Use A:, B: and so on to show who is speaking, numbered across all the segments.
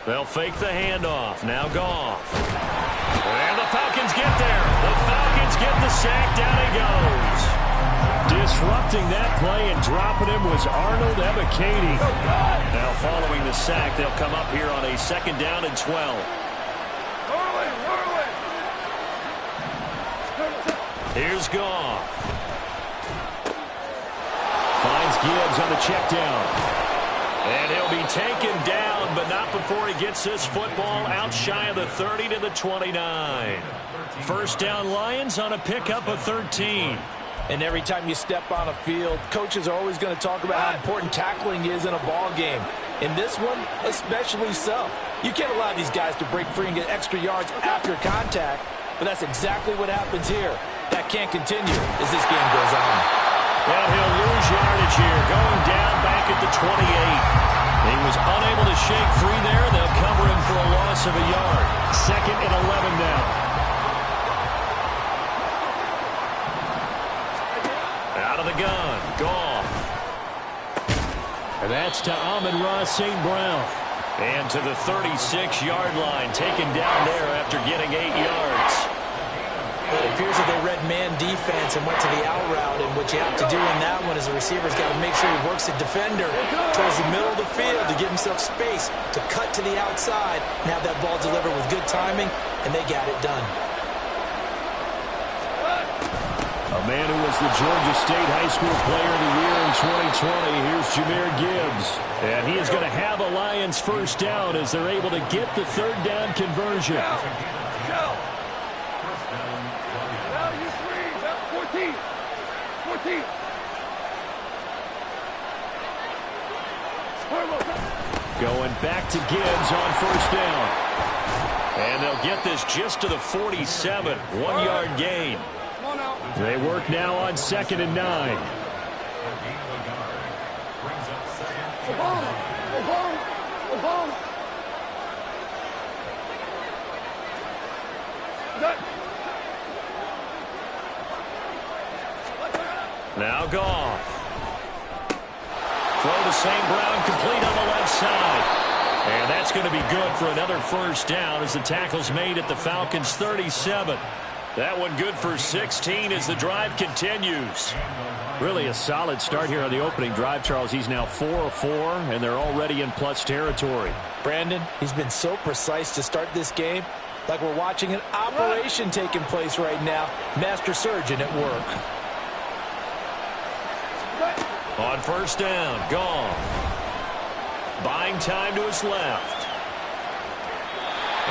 A: They'll fake the handoff. Now Goff. And the Falcons get there. The Falcons get the sack. Down he goes. Disrupting that play and dropping him was Arnold Ebiketie. Now following the sack, they'll come up here on a 2nd down and 12. Here's Goff. Finds Gibbs on the check down. And he'll be taken down, but not before he gets this football out shy of the 30 to the 29. First down Lions on a pickup of 13.
B: And every time you step on a field, coaches are always going to talk about how important tackling is in a ball game. In this one, especially so. You can't allow these guys to break free and get extra yards after contact, but that's exactly what happens here. That can't continue as this game goes on.
A: And he'll lose yardage here, going down back at the 28. He was unable to shake free there. They'll cover him for a loss of a yard. 2nd and 11 now. Out of the gun, Goff. And that's to Amon-Ra St. Brown. And to the 36-yard line, taken down there after getting 8 yards.
B: It appears that they read man defense and went to the out route, and what you have to do in that one is the receiver's got to make sure he works the defender towards the middle of the field to give himself space to cut to the outside and have that ball delivered with good timing, and they got it done.
A: A man who was the Georgia State High School Player of the Year in 2020, here's Jahmyr Gibbs. And he is going to have a Lions first down as they're able to get the 3rd down conversion. Going back to Gibbs on first down. And they'll get this just to the 47. 1-yard gain. They work now on 2nd and 9. Now Goff. Throw to St. Brown, complete on the left side. And that's going to be good for another first down as the tackle's made at the Falcons' 37. That one good for 16 as the drive continues. Really a solid start here on the opening drive, Charles. He's now 4 of 4, and they're already in plus territory.
B: Brandon, he's been so precise to start this game, like we're watching an operation taking place right now. Master surgeon at work.
A: On first down, Goff. Buying time to his left.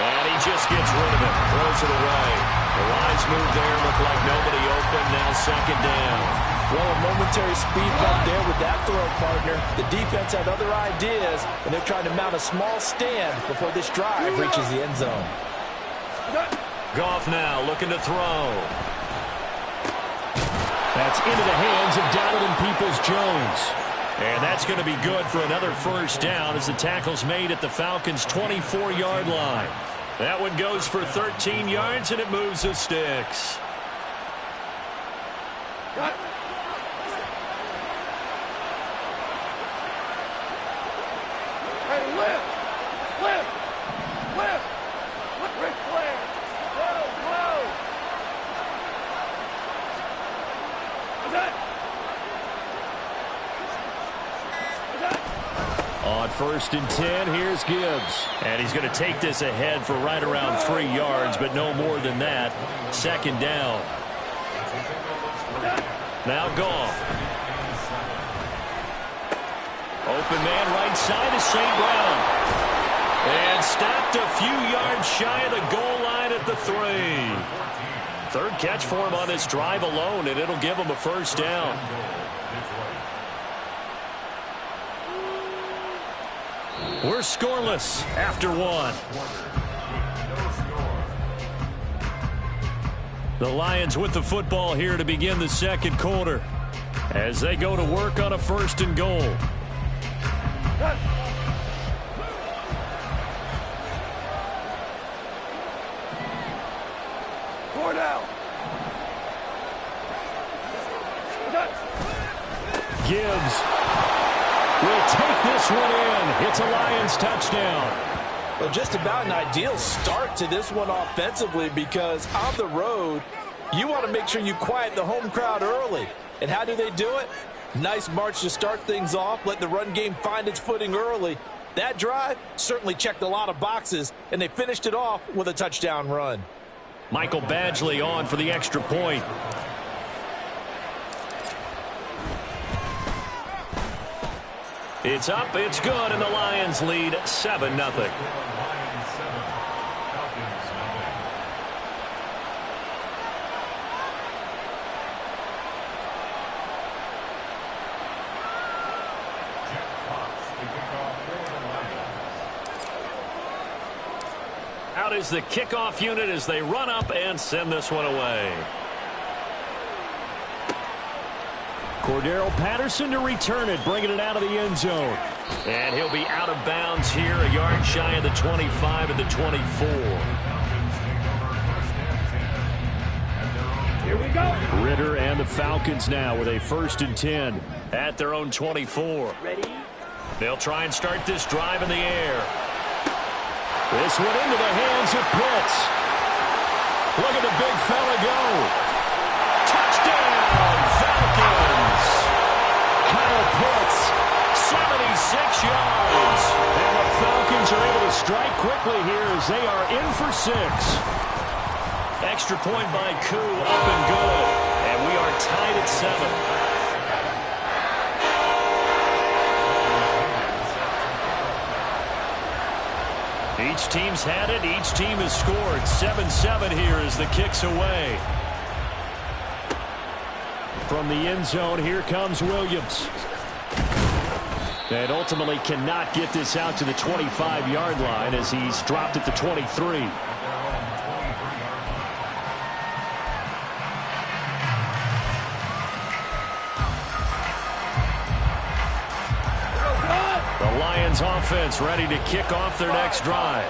A: And he just gets rid of it. Throws it away. The wise move there. Looked like nobody open. Now 2nd down.
B: Well, a momentary speed bump there with that throw, partner. The defense had other ideas, and they're trying to mount a small stand before this drive reaches the end zone.
A: Goff now looking to throw. That's into the hands of Donovan Peoples-Jones. And that's going to be good for another first down as the tackle's made at the Falcons' 24-yard line. That one goes for 13 yards, and it moves the sticks.
C: Hey, lift! Ric Flair! Whoa!
A: On 1st and 10, here's Gibbs. And he's going to take this ahead for right around 3 yards, but no more than that. 2nd down. Now Goff. Open man right side is St. Brown. And stopped a few yards shy of the goal line at the 3. 3rd catch for him on this drive alone, and it'll give him a first down. We're scoreless after 1. The Lions with the football here to begin the 2nd quarter as they go to work on a 1st and goal. Gibbs. will take this one in. It's a Lions touchdown.
B: Well, just about an ideal start to this one offensively, because on the road, you want to make sure you quiet the home crowd early. And how do they do it? Nice march to start things off, let the run game find its footing early. That drive certainly checked a lot of boxes, and they finished it off with a touchdown run.
A: Michael Badgley on for the extra point. It's up, it's good, and the Lions lead 7-0. Out is the kickoff unit as they run up and send this one away. Cordero Patterson to return it, bringing it out of the end zone. And he'll be out of bounds here, a yard shy of the 25 and the 24.
C: Here we go.
A: Ritter and the Falcons now with a 1st and 10 at their own 24.
C: Ready?
A: They'll try and start this drive in the air. This one into the hands of Pitts. Look at the big fella go. Touchdown, Falcons. Kyle Pitts, 76 yards. And the Falcons are able to strike quickly here as they are in for 6. Extra point by Koo, up and good. And we are tied at 7. Each team's had it. Each team has scored. 7-7 here as the kick's away. From the end zone, here comes Williams. And ultimately cannot get this out to the 25-yard line as he's dropped at the 23. Lions offense ready to kick off their next drive.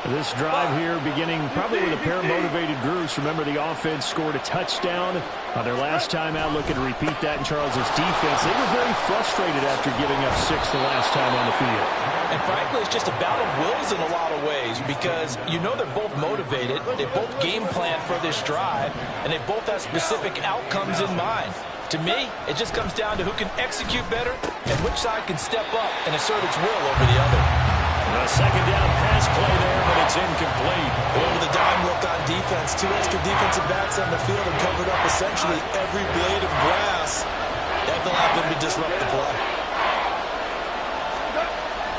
A: This drive here beginning probably with a pair of motivated groups. Remember, the offense scored a touchdown on their last time out. Looking to repeat that in Charles's defense. They were very frustrated after giving up 6 the last time on the field.
B: And frankly, it's just a battle of wills in a lot of ways, because you know they're both motivated. They both game plan for this drive, and they both have specific outcomes in mind. To me, it just comes down to who can execute better and which side can step up and assert its will over the other.
A: A second down pass play there, but it's incomplete.
B: Over the dime look on defense. 2 extra defensive backs on the field and covered up essentially every blade of grass. That allowed them to disrupt the play.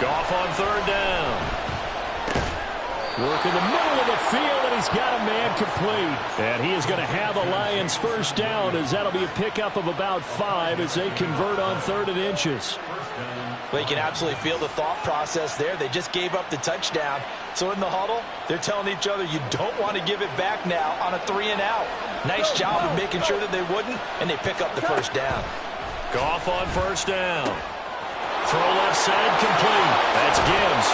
A: Goff on 3rd down. Work in the middle of the field, and he's got a man complete. And he is going to have a Lions 1st down, as that'll be a pickup of about 5 as they convert on 3rd and inches.
B: Well, you can absolutely feel the thought process there. They just gave up the touchdown. So in the huddle, they're telling each other, you don't want to give it back now on a 3-and-out. Nice job of making sure that they wouldn't, and they pick up the 1st down.
A: Goff on 1st down. Throw left side complete. That's Gibbs.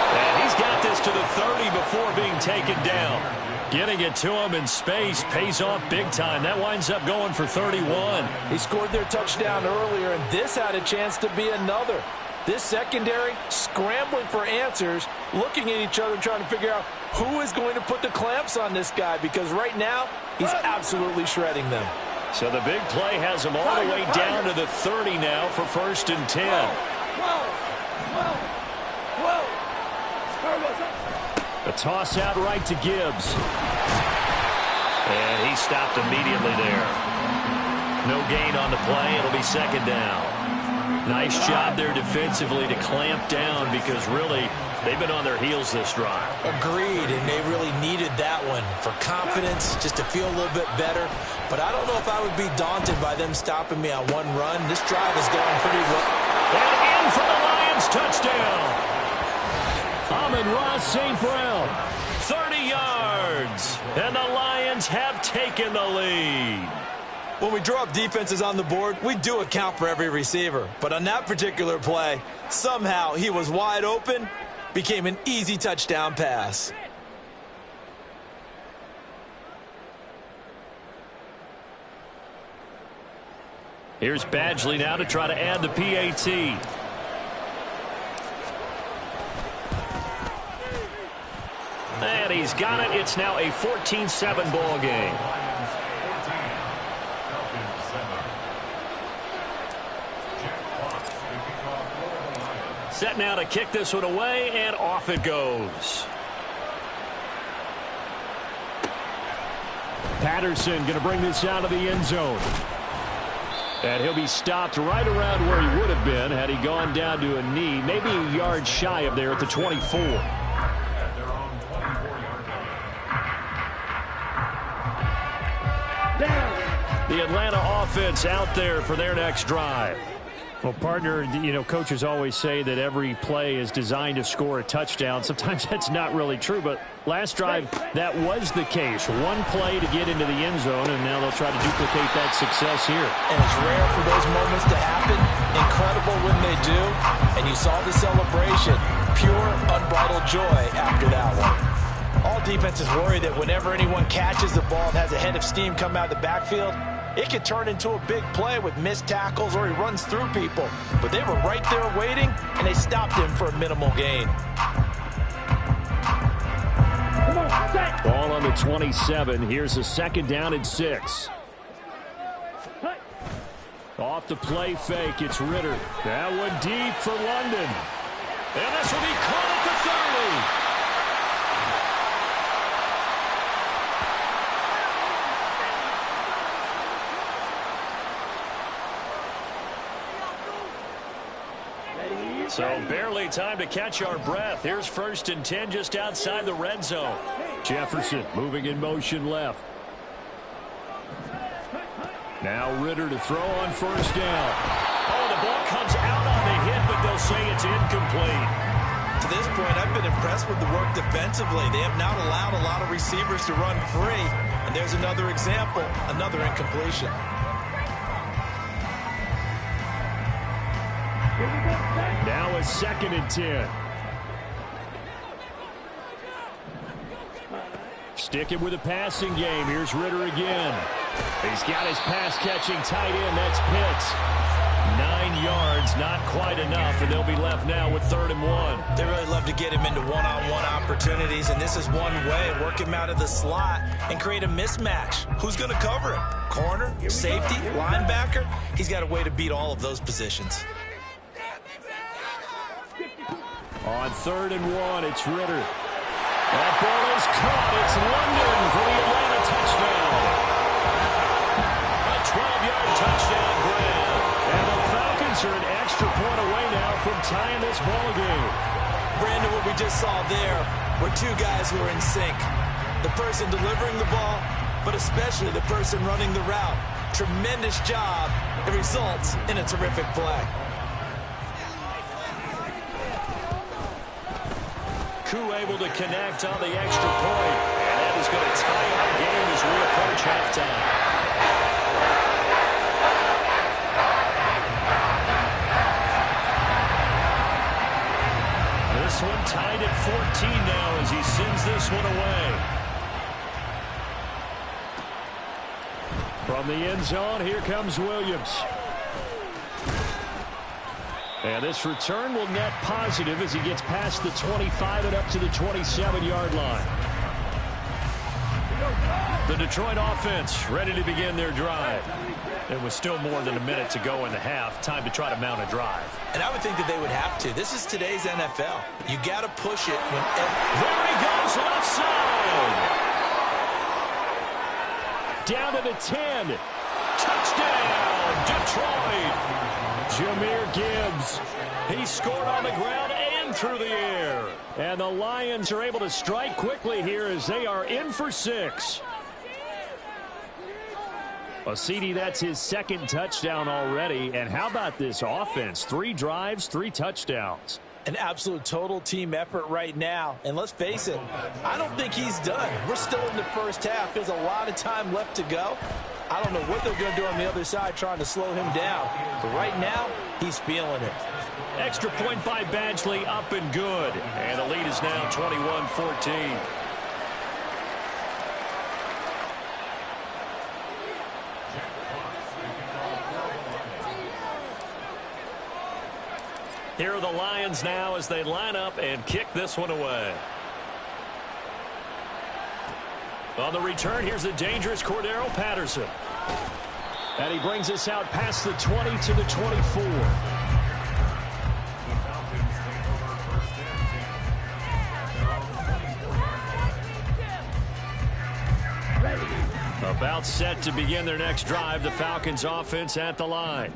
A: And he's got this to the 30 before being taken down. Getting it to him in space pays off big time. That winds up going for 31.
B: He scored their touchdown earlier, and this had a chance to be another. This secondary scrambling for answers, looking at each other, trying to figure out who is going to put the clamps on this guy, because right now he's absolutely shredding them.
A: So the big play has him all the way down to the 30 now for 1st and 10. A toss out right to Gibbs. And he stopped immediately there. No gain on the play. It'll be 2nd down. Nice job there defensively to clamp down, because really they've been on their heels this drive.
B: Agreed, and they really needed that one for confidence, just to feel a little bit better. But I don't know if I would be daunted by them stopping me on one run. This drive has gone pretty well.
A: And in for the Lions touchdown. Amon-Ra St. Brown, 30 yards, and the Lions have taken the lead.
B: When we draw up defenses on the board, we do account for every receiver. But on that particular play, somehow he was wide open, became an easy touchdown pass.
A: Here's Badgley now to try to add the PAT. and he's got it. It's now a 14-7 ball game. Set now to kick this one away, and off it goes. Patterson going to bring this out of the end zone. And he'll be stopped right around where he would have been had he gone down to a knee, maybe a yard shy of there at the 24. The Atlanta offense out there for their next drive.
D: Well, partner, you know, coaches always say that every play is designed to score a touchdown. Sometimes that's not really true, but last drive, that was the case. One play to get into the end zone, and now they'll try to duplicate that success here.
B: And it's rare for those moments to happen. Incredible when they do. And you saw the celebration. Pure, unbridled joy after that one. All defenses worry that whenever anyone catches the ball and has a head of steam come out of the backfield, it could turn into a big play with missed tackles or he runs through people. But they were right there waiting, and they stopped him for a minimal gain.
A: Ball on the 27. Here's a 2nd down and 6. Off the play fake, it's Ritter. That one deep for London. And this will be caught at the 30. So barely time to catch our breath. Here's 1st and 10 just outside the red zone. Jefferson moving in motion left. Now Ritter to throw on 1st down. Oh, the ball comes out on the hit, but they'll say it's incomplete.
B: To this point, I've been impressed with the work defensively. They have not allowed a lot of receivers to run free. And there's another example, another incompletion.
A: Now a 2nd and 10. Sticking with a passing game. Here's Ritter again. He's got his pass-catching tight end. That's Pitts. 9 yards, not quite enough, and they'll be left now with 3rd and 1.
B: They really love to get him into one-on-one opportunities, and this is one way. Work him out of the slot and create a mismatch. Who's going to cover him? Corner, safety, linebacker? He's got a way to beat all of those positions.
A: On 3rd and 1, it's Ritter. That ball is caught. It's London for the Atlanta touchdown. A 12-yard touchdown grab. And the Falcons are an extra point away now from tying this ball game.
B: Brandon, what we just saw there were two guys who are in sync. The person delivering the ball, but especially the person running the route. Tremendous job. It results in a terrific play.
A: Koo able to connect on the extra point. And that is going to tie our game as we approach halftime. This one tied at 14 now as he sends this one away. From the end zone, here comes Williams. And this return will net positive as he gets past the 25 and up to the 27-yard line. The Detroit offense ready to begin their drive. It was still more than a minute to go in the half. Time to try to mount a drive.
B: And I would think that they would have to. This is today's NFL. You got to push it.
A: There he goes, left side. Down to the 10. Touchdown, Detroit. Jahmyr Gibbs. He scored on the ground and through the air. And the Lions are able to strike quickly here as they are in for 6. Well, CD, that's his 2nd touchdown already. And how about this offense? 3 drives, 3 touchdowns.
B: An absolute total team effort right now. And let's face it, I don't think he's done. We're still in the first half. There's a lot of time left to go. I don't know what they're going to do on the other side trying to slow him down. But right now, he's feeling it.
A: Extra point by Badgley, up and good. And the lead is now 21-14. Here are the Lions now as they line up and kick this one away. On the return, here's the dangerous Cordero Patterson.
D: And he brings us out past the 20 to the 24.
A: About set to begin their next drive, the Falcons offense at the line.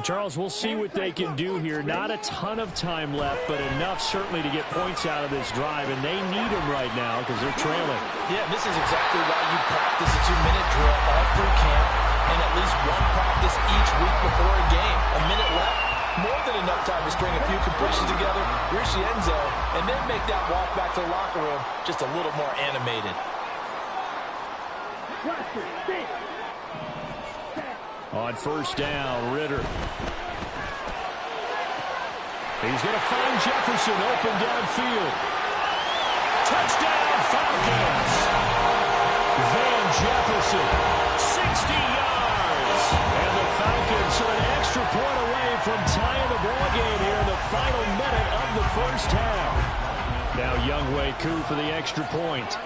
D: Charles, we'll see what they can do here. Not a ton of time left, but enough certainly to get points out of this drive, and they need them right now because they're trailing.
B: Yeah, this is exactly why you practice a 2-minute drill all through camp and at least one practice each week before a game. A minute left, more than enough time to string a few completions together, reach the end zone, and then make that walk back to the locker room just a little more animated.
D: On first down, Ritter. He's going to find Jefferson open downfield.
A: Touchdown, Falcons! Van Jefferson, 60 yards. And the Falcons are an extra point away from tying the ball game here in the final minute of the first half.
D: Now Younghoe Koo for the extra point.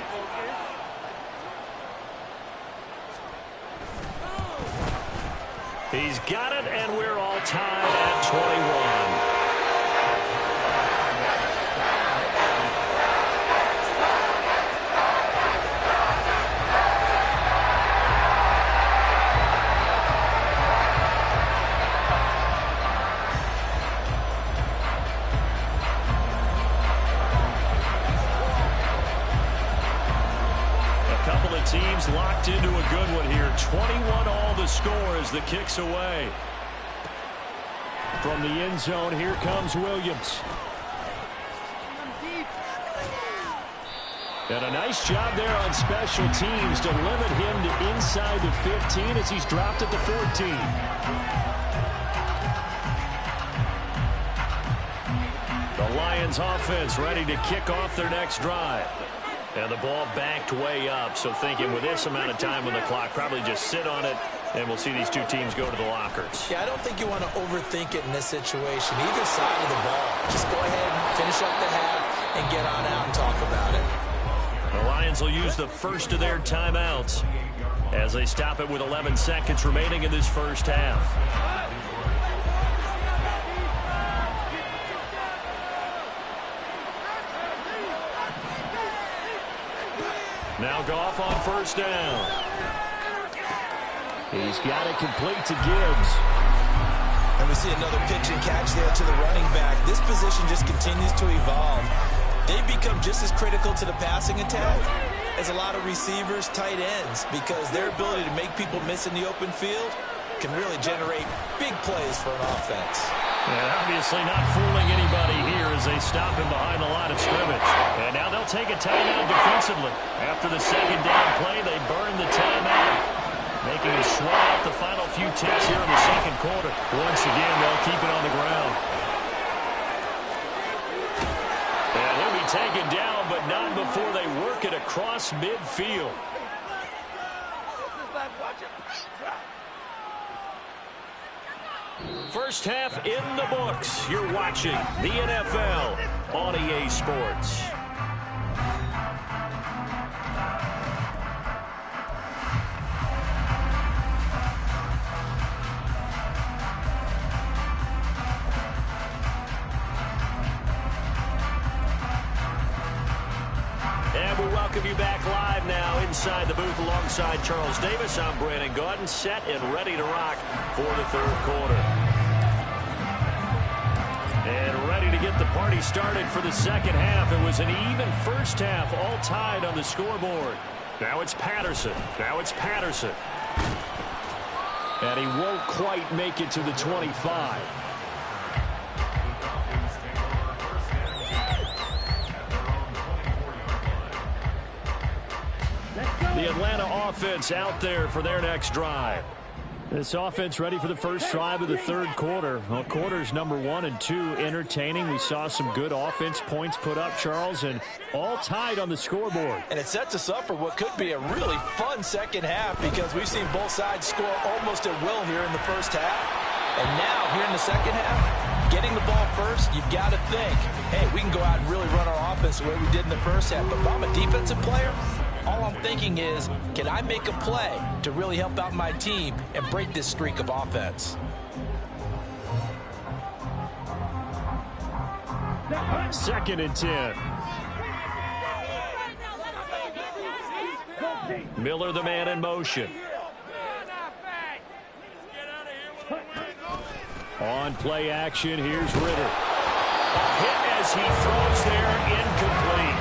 A: He's got it, and we're all tied at 21. Teams locked into a good one here. 21 all the score as the kick's away.
D: From the end zone, here comes Williams. And a nice job there on special teams to limit him to inside the 15 as he's dropped at the 14.
A: The Lions offense ready to kick off their next drive. And the ball backed way up, so thinking with this amount of time on the clock, probably just sit on it, and we'll see these two teams go to the lockers.
B: Yeah, I don't think you want to overthink it in this situation. Either side of the ball. Just go ahead and finish up the half and get on out and talk about it.
A: The Lions will use the first of their timeouts as they stop it with 11 seconds remaining in this first half. Now Goff on first down.
D: He's got it complete to Gibbs.
B: And we see another pitch and catch there to the running back. This position just continues to evolve. They become just as critical to the passing attack as a lot of receivers, tight ends, because their ability to make people miss in the open field can really generate big plays for an offense.
A: And obviously not fooling anybody here as they stop him behind the line of scrimmage. And now they'll take a timeout defensively. After the second down play, they burn the timeout, making it sweat out the final few ticks here in the second quarter. Once again, they'll keep it on the ground. And he'll be taken down, but not before they work it across midfield. First half in the books. You're watching the NFL on EA Sports. And we welcome you back live now inside the booth alongside Charles Davis. I'm Brandon Gaudin, set and ready to rock for the third quarter. And ready to get the party started for the second half. It was an even first half, all tied on the scoreboard. Now it's Patterson.
D: And he won't quite make it to the 25.
A: The Atlanta offense out there for their next drive.
D: This offense ready for the first drive of the third quarter. Well, quarters number 1 and 2 entertaining. We saw some good offense points put up, Charles, and all tied on the scoreboard.
B: And it sets us up for what could be a really fun second half because we've seen both sides score almost at will here in the first half. And now, here in the second half, getting the ball first, you've got to think, hey, we can go out and really run our offense the way we did in the first half. But if I'm a defensive player, All I'm thinking is, can I make a play to really help out my team and break this streak of offense?
D: Second and 10.
A: Miller, the man in motion.
D: On play action, here's Ritter.
A: Hit as he throws there, incomplete.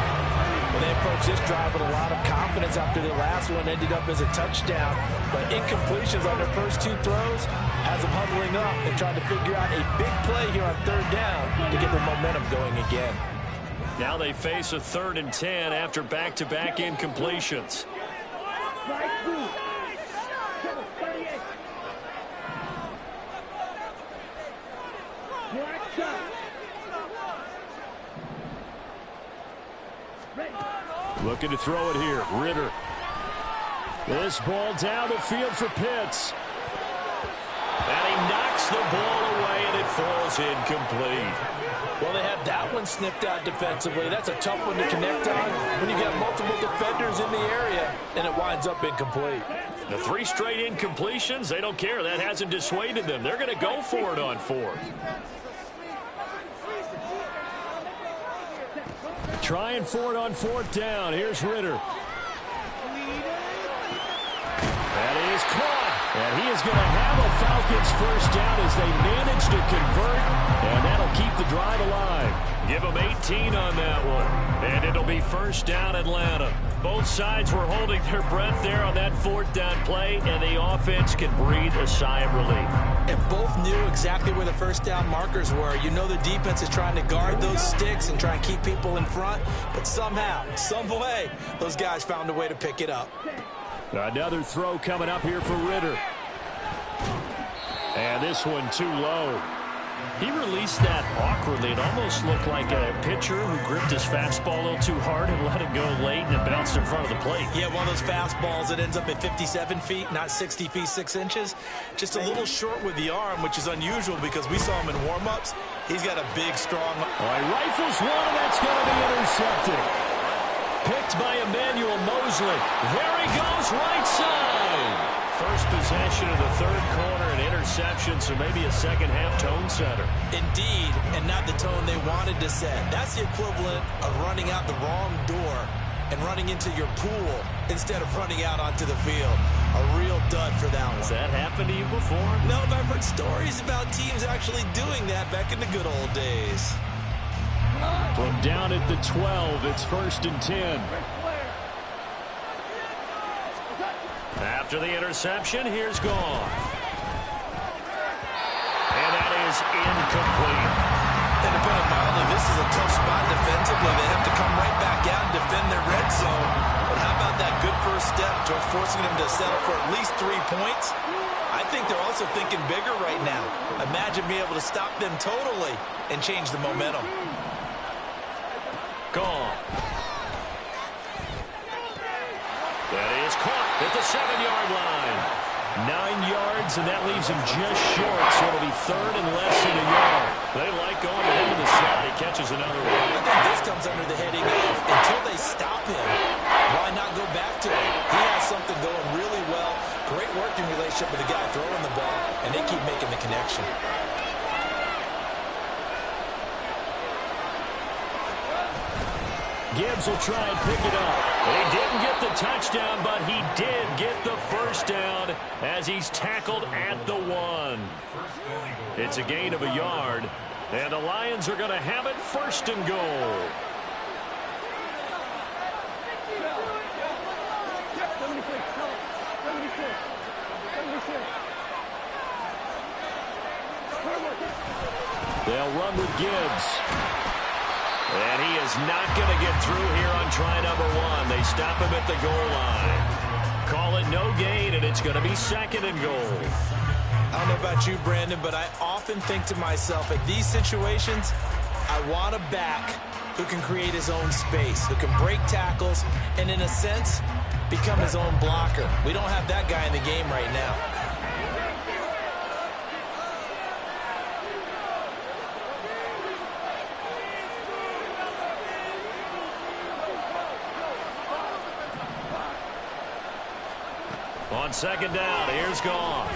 B: Well, they approached this drive with a lot of confidence after the last one ended up as a touchdown. But incompletions on their first two throws has them huddling up and trying to figure out a big play here on third down to get the momentum going again.
A: Now they face a 3rd and 10 after back-to-back incompletions.
D: Looking to throw it here. Ritter. This ball down the field for Pitts.
A: And he knocks the ball away, and it falls incomplete.
B: Well, they had that one snipped out defensively. That's a tough one to connect on when you got multiple defenders in the area, and it winds up incomplete.
A: The 3 straight incompletions, they don't care. That hasn't dissuaded them. They're going to go for it on 4th.
D: Trying for it on 4th down. Here's Ritter. That is caught. And he is going to have a Falcons first down as they manage to convert. And that'll keep the drive alive.
A: Give them 18 on that one. And it'll be first down Atlanta. Both sides were holding their breath there on that 4th down play, and the offense can breathe a sigh of relief.
B: And both knew exactly where the first down markers were. You know the defense is trying to guard those sticks and try and keep people in front, but somehow, some way, those guys found a way to pick it up.
D: Another throw coming up here for Ritter. And this one too low.
A: He released that awkwardly. It almost looked like a pitcher who gripped his fastball a little too hard and let it go late, and it bounced in front of the plate.
B: Yeah, one of those fastballs that ends up at 57 feet, not 60 feet, 6 inches. Just a little short with the arm, which is unusual because we saw him in warm-ups. He's got a big, strong...
D: He rifles one, and that's going to be intercepted. Picked by Emmanuel Mosley. There he goes, right side.
A: First possession of the 3rd quarter, an interception, so maybe a second-half tone setter.
B: Indeed, and not the tone they wanted to set. That's the equivalent of running out the wrong door and running into your pool instead of running out onto the field. A real dud for that one.
A: Has that happened to you before?
B: No, but I've heard stories about teams actually doing that back in the good old days.
D: From down at the 12, it's 1st and 10.
A: After the interception, here's Goff. And that is incomplete.
B: And to put it mildly, this is a tough spot defensively. They have to come right back out and defend their red zone. But how about that good first step towards forcing them to settle for at least 3 points? I think they're also thinking bigger right now. Imagine being able to stop them totally and change the momentum.
A: Goff. That is caught at the 7-yard line.
D: 9 yards, and that leaves him just short, so it'll be 3rd and less than a yard.
A: They like going ahead of the slot. He catches another one.
B: I think this comes under the heading of until they stop him, why not go back to him? He has something going really well. Great working relationship with the guy throwing the ball, and they keep making the connection.
D: Gibbs will try and pick it up.
A: He didn't get the touchdown, but he did get the first down as he's tackled at the 1. It's a gain of a yard, and the Lions are going to have it 1st and goal.
D: They'll run with Gibbs.
A: And he is not going to get through here on try number 1. They stop him at the goal line. Call it no gain, and it's going to be 2nd and goal.
B: I don't know about you, Brandon, but I often think to myself, at these situations, I want a back who can create his own space, who can break tackles, and in a sense, become his own blocker. We don't have that guy in the game right now.
A: On second down, here's Goff.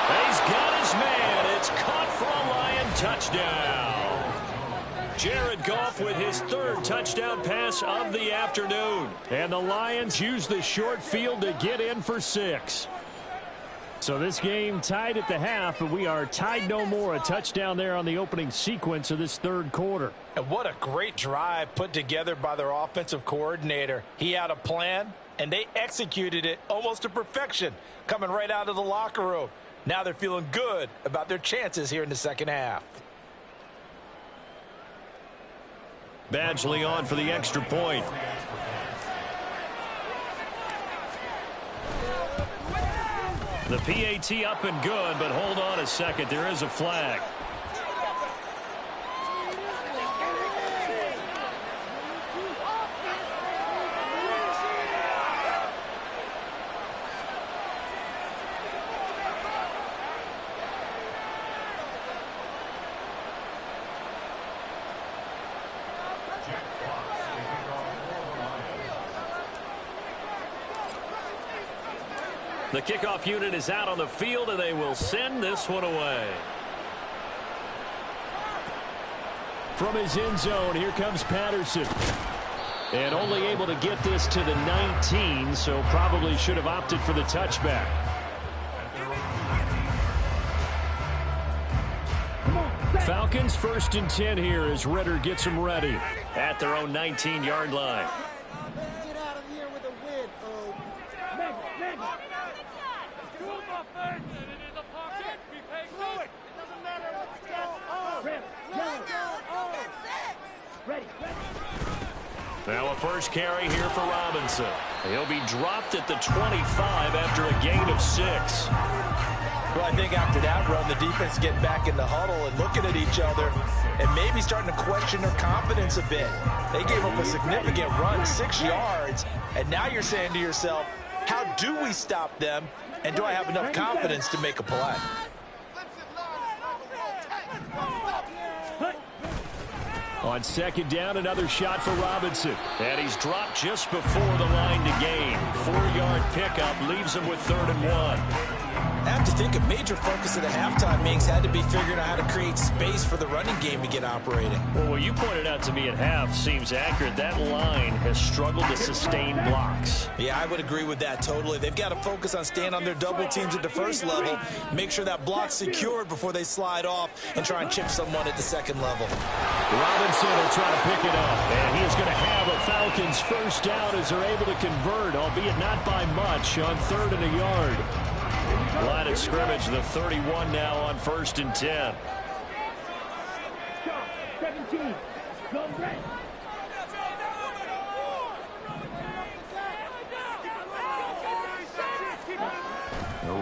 A: He's got his man. It's caught for a Lion touchdown. Jared Goff with his third touchdown pass of the afternoon. And the Lions use the short field to get in for 6. So this game tied at the half, but we are tied no more. A touchdown there on the opening sequence of this third quarter.
B: And what a great drive put together by their offensive coordinator. He had a plan, and they executed it almost to perfection, coming right out of the locker room. Now they're feeling good about their chances here in the second half.
A: Badgley on for the extra point. The PAT up and good, but hold on a second. There is a flag. The kickoff unit is out on the field, and they will send this one away.
D: From his end zone, here comes Patterson. And only able to get this to the 19, so probably should have opted for the touchback. Falcons 1st and 10 here as Ritter gets them ready
A: At their own 19-yard line. Now a first carry here for Robinson. He'll be dropped at the 25 after a gain of 6.
B: Well, I think after that run, the defense getting back in the huddle and looking at each other and maybe starting to question their confidence a bit. They gave up a significant run, 6 yards, and now you're saying to yourself, how do we stop them, and do I have enough confidence to make a play?
D: On second down, another shot for Robinson.
A: And he's dropped just before the line to gain. 4-yard pickup leaves him with 3rd and 1.
B: I have to think a major focus of the halftime Minks had to be figuring out how to create space for the running game to get operating.
A: Well, what you pointed out to me at half seems accurate. That line has struggled to sustain blocks.
B: Yeah, I would agree with that totally. They've got to focus on staying on their double teams at the first level, make sure that block's secured before they slide off and try and chip someone at the second level.
D: Robinson will try to pick it up, and he is going to have a Falcons first down as they're able to convert, albeit not by much, on 3rd and a yard.
A: Line of scrimmage, the 31 now on 1st and 10.
C: 17. Go red.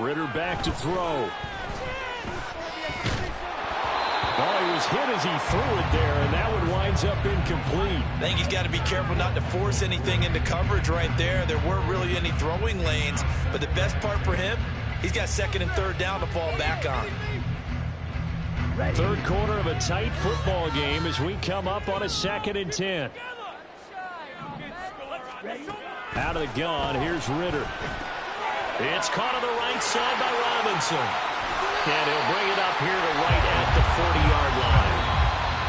D: Ritter back to throw. Oh, he was hit as he threw it there, and that one winds up incomplete.
B: I think he's got to be careful not to force anything into coverage right there. There weren't really any throwing lanes, but the best part for him, he's got 2nd and 3rd down to fall back on.
D: Third quarter of a tight football game as we come up on a 2nd and 10. Out of the gun, here's Ritter.
A: It's caught on the right side by Robinson. And he'll bring it up here to right at the 40-yard line.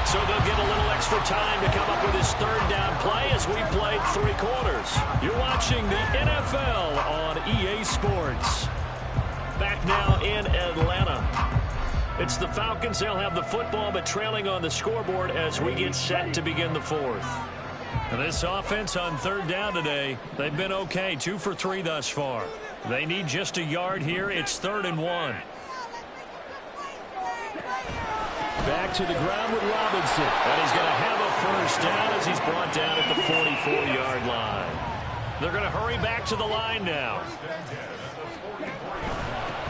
A: So they'll get a little extra time to come up with his 3rd down play as we played 3 quarters. You're watching the NFL on EA Sports. Back now in Atlanta. It's the Falcons. They'll have the football, but trailing on the scoreboard as we get set to begin the 4th. And this offense on 3rd down today, they've been okay. 2 for 3 thus far. They need just a yard here. It's 3rd and 1.
D: Back to the ground with Robinson.
A: And he's going to have a first down as he's brought down at the 44-yard line. They're going to hurry back to the line now.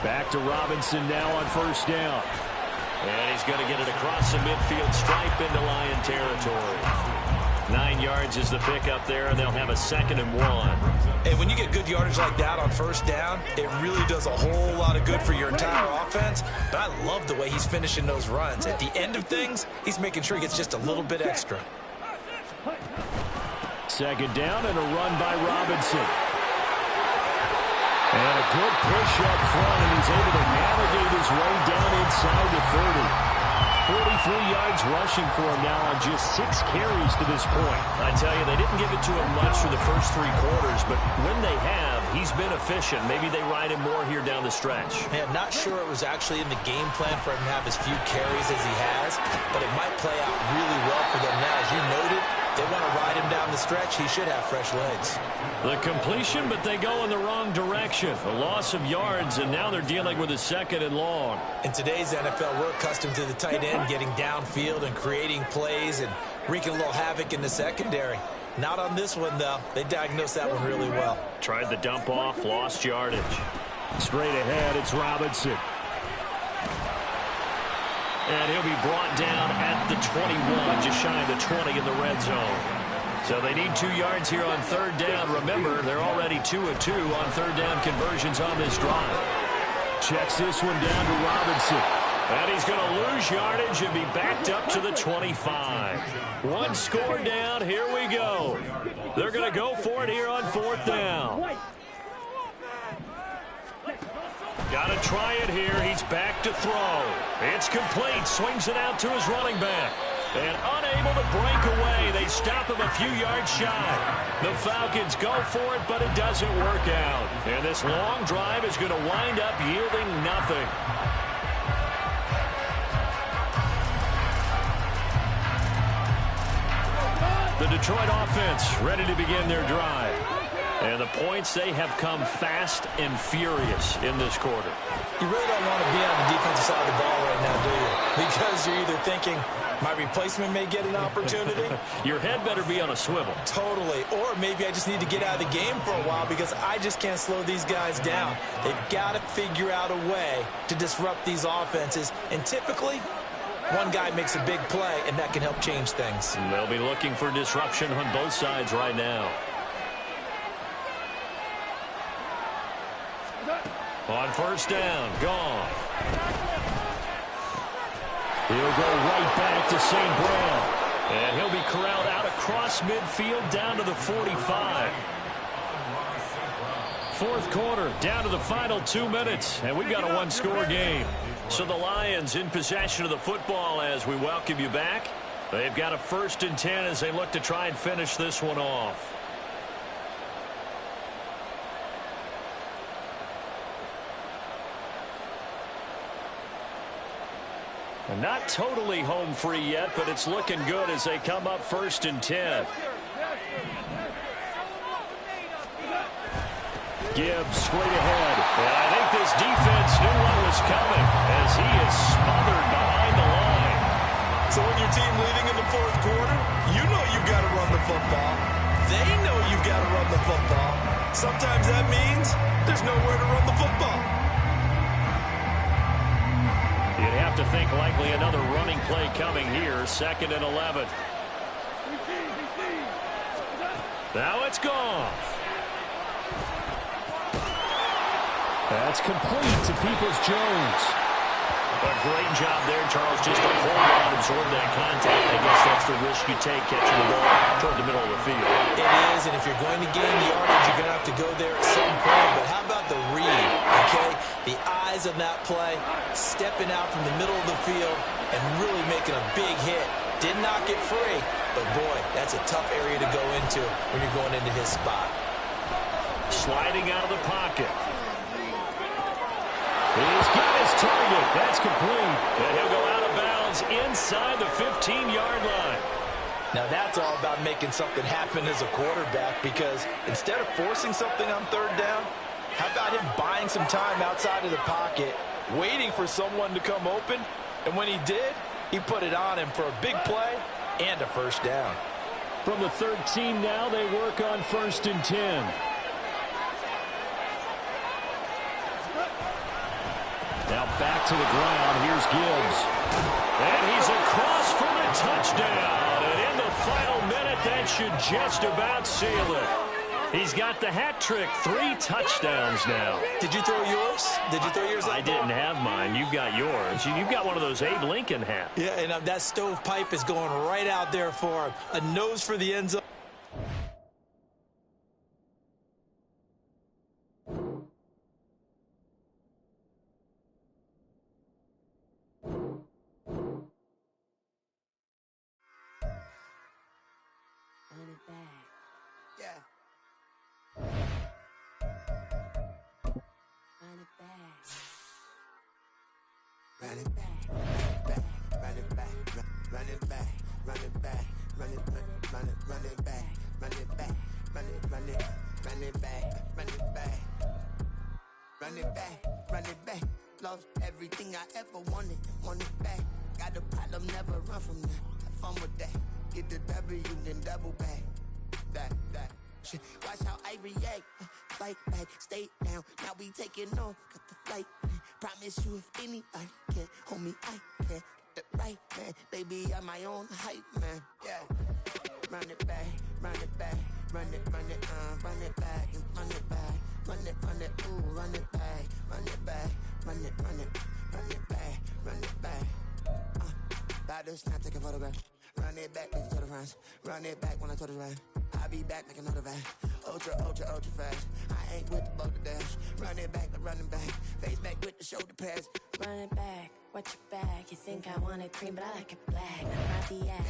D: Back to Robinson now on 1st down.
A: And he's going to get it across the midfield stripe into Lion territory. 9 yards is the pickup there, and they'll have a 2nd and 1.
B: Hey, when you get good yardage like that on 1st down, it really does a whole lot of good for your entire offense. But I love the way he's finishing those runs. At the end of things, he's making sure he gets just a little bit extra.
D: 2nd down and a run by Robinson.
A: And a good push up front, and he's able to navigate his way down inside the 30. 43 yards rushing for him now on just 6 carries to this point. I tell you, they didn't give it to him much for the first 3 quarters, but when they have, he's been efficient. Maybe they ride him more here down the stretch.
B: Man, not sure it was actually in the game plan for him to have as few carries as he has, but it might play out really well for them now. As you noted, they want to ride him down the stretch. He should have fresh legs.
A: The completion, but they go in the wrong direction. A loss of yards, and now they're dealing with a 2nd and long.
B: In today's NFL, we're accustomed to the tight end getting downfield and creating plays and wreaking a little havoc in the secondary. Not on this one, though. They diagnosed that one really well.
A: Tried the dump off, lost yardage. Straight ahead, it's Robinson. And he'll be brought down at the 21, just shy of the 20 in the red zone. So they need 2 yards here on 3rd down. Remember, they're already 2 of 2 on 3rd down conversions on this drive. Checks this one down to Robinson. And he's going to lose yardage and be backed up to the 25. 1 score down. Here we go. They're going to go for it here on 4th down. Got to try it here. He's back to throw. It's complete. Swings it out to his running back. And unable to break away. They stop him a few yards shy. The Falcons go for it, but it doesn't work out. And this long drive is going to wind up yielding nothing. The Detroit offense ready to begin their drive. And the points, they have come fast and furious in this quarter.
B: You really don't want to be on the defensive side of the ball right now, do you? Because you're either thinking, my replacement may get an opportunity.
A: Your head better be on a swivel.
B: Totally. Or maybe I just need to get out of the game for a while because I just can't slow these guys down. They've got to figure out a way to disrupt these offenses. And typically, one guy makes a big play, and that can help change things.
A: And they'll be looking for disruption on both sides right now. On 1st down, gone. He'll go right back to St. Brown. And he'll be corralled out across midfield down to the 45. 4th quarter, down to the final 2 minutes. And we've got a 1-score game. So the Lions in possession of the football as we welcome you back. They've got a 1st and 10 as they look to try and finish this one off. And not totally home free yet, but it's looking good as they come up 1st and 10. Gibbs straight ahead. And I think this defense knew what was coming as he is smothered behind the line.
B: So when your team leading in the 4th quarter, you know you've got to run the football. They know you've got to run the football. Sometimes that means there's nowhere to run the football.
A: You'd have to think likely another running play coming here. 2nd and 11. Now it's gone. That's complete to Peoples-Jones. A great job there, Charles, just to hold on, absorb that contact. I guess that's the risk you take catching the ball toward the middle of the field.
B: It is, and if you're going to gain yardage, you're going to have to go there at some point. But how about the read, okay? The eyes of that play, stepping out from the middle of the field and really making a big hit. Did not get free, but boy, that's a tough area to go into when you're going into his spot.
A: Sliding out of the pocket. He's got his target. That's complete. And he'll go out of bounds inside the 15-yard line.
B: Now that's all about making something happen as a quarterback, because instead of forcing something on 3rd down, how about him buying some time outside of the pocket, waiting for someone to come open, and when he did, he put it on him for a big play and a 1st down.
D: From the 13 now, they work on 1st and 10. Now back to the ground. Here's Gibbs.
A: And he's across for the touchdown. And in the final minute, that should just about seal it. He's got the hat trick. 3 touchdowns now.
B: Did you throw yours? Did you throw yours?
A: I didn't have mine. You've got yours. You've got one of those Abe Lincoln hats.
B: Yeah, and that stovepipe is going right out there for him. A nose for the end zone.
E: back.
F: Yeah.
E: Run it back.
F: Run it back, run it back, run it back, run it back, run it back, run it back, run it back, run it back, run it back, run it back, run it back. Lost everything I ever wanted, want it back. Got a problem, never run from that. Have fun with that. Get the W, then double back. That. Watch how I react. Fight back, stay down. Now we taking off, got the flight. Promise you if anybody can, homie, I can. Get the right man, baby, I'm my own hype man. Yeah. Run it back, run it back, run it back, and run it back, run it, ooh, run it back, run it back, run it back, run it back. About to snap, take a photograph. Run it back, make it to the rounds. Run it back when I told it right. I'll be back, make another back. Ultra fast. I ain't with the boat to dash. Run it back, like running back. Face back with the shoulder pads.
E: Run it back, watch your back. You think I want it cream, but I like it black. Not the ass.